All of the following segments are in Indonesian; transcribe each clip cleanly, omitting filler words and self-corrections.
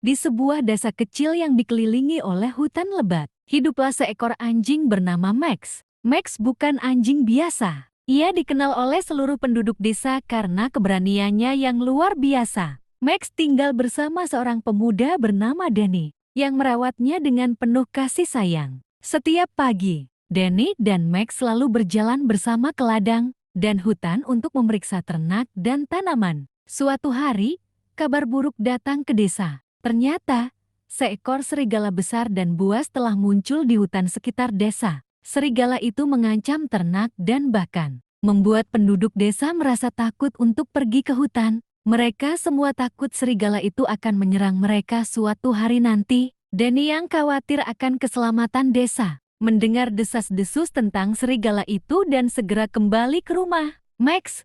Di sebuah desa kecil yang dikelilingi oleh hutan lebat, hiduplah seekor anjing bernama Max. Max bukan anjing biasa. Ia dikenal oleh seluruh penduduk desa karena keberaniannya yang luar biasa. Max tinggal bersama seorang pemuda bernama Danny, yang merawatnya dengan penuh kasih sayang. Setiap pagi, Danny dan Max selalu berjalan bersama ke ladang dan hutan untuk memeriksa ternak dan tanaman. Suatu hari, kabar buruk datang ke desa. Ternyata, seekor serigala besar dan buas telah muncul di hutan sekitar desa. Serigala itu mengancam ternak dan bahkan membuat penduduk desa merasa takut untuk pergi ke hutan. Mereka semua takut serigala itu akan menyerang mereka suatu hari nanti. Danny yang khawatir akan keselamatan desa mendengar desas-desus tentang serigala itu dan segera kembali ke rumah. Max,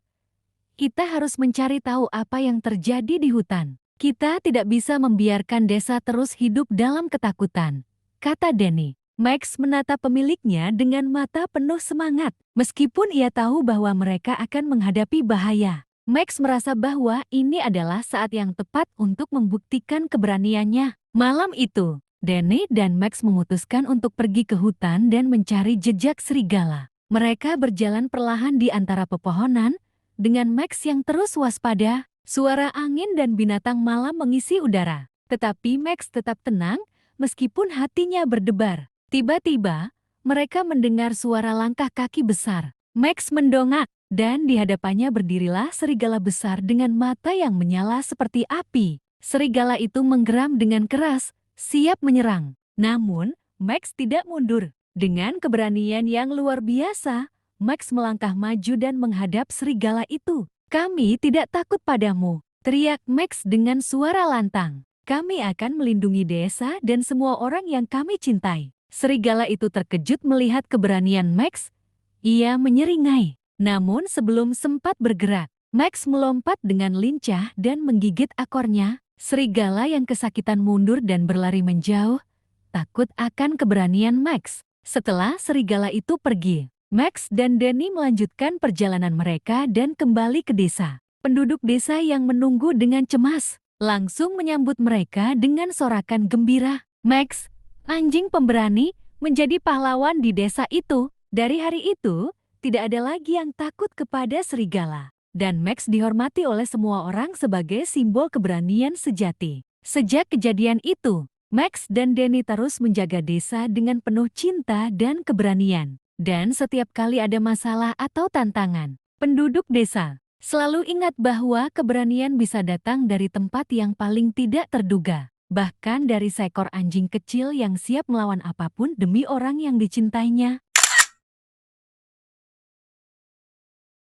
kita harus mencari tahu apa yang terjadi di hutan. Kita tidak bisa membiarkan desa terus hidup dalam ketakutan, kata Danny. Max menatap pemiliknya dengan mata penuh semangat. Meskipun ia tahu bahwa mereka akan menghadapi bahaya, Max merasa bahwa ini adalah saat yang tepat untuk membuktikan keberaniannya. Malam itu, Danny dan Max memutuskan untuk pergi ke hutan dan mencari jejak serigala. Mereka berjalan perlahan di antara pepohonan, dengan Max yang terus waspada. Suara angin dan binatang malam mengisi udara. Tetapi Max tetap tenang, meskipun hatinya berdebar. Tiba-tiba, mereka mendengar suara langkah kaki besar. Max mendongak, dan di hadapannya berdirilah serigala besar dengan mata yang menyala seperti api. Serigala itu menggeram dengan keras, siap menyerang. Namun, Max tidak mundur. Dengan keberanian yang luar biasa, Max melangkah maju dan menghadap serigala itu. Kami tidak takut padamu, teriak Max dengan suara lantang. Kami akan melindungi desa dan semua orang yang kami cintai. Serigala itu terkejut melihat keberanian Max. Ia menyeringai. Namun sebelum sempat bergerak, Max melompat dengan lincah dan menggigit ekornya. Serigala yang kesakitan mundur dan berlari menjauh, takut akan keberanian Max. Setelah serigala itu pergi, Max dan Danny melanjutkan perjalanan mereka dan kembali ke desa. Penduduk desa yang menunggu dengan cemas langsung menyambut mereka dengan sorakan gembira. Max, anjing pemberani, menjadi pahlawan di desa itu. Dari hari itu, tidak ada lagi yang takut kepada serigala. Dan Max dihormati oleh semua orang sebagai simbol keberanian sejati. Sejak kejadian itu, Max dan Danny terus menjaga desa dengan penuh cinta dan keberanian. Dan setiap kali ada masalah atau tantangan, penduduk desa selalu ingat bahwa keberanian bisa datang dari tempat yang paling tidak terduga. Bahkan dari seekor anjing kecil yang siap melawan apapun demi orang yang dicintainya.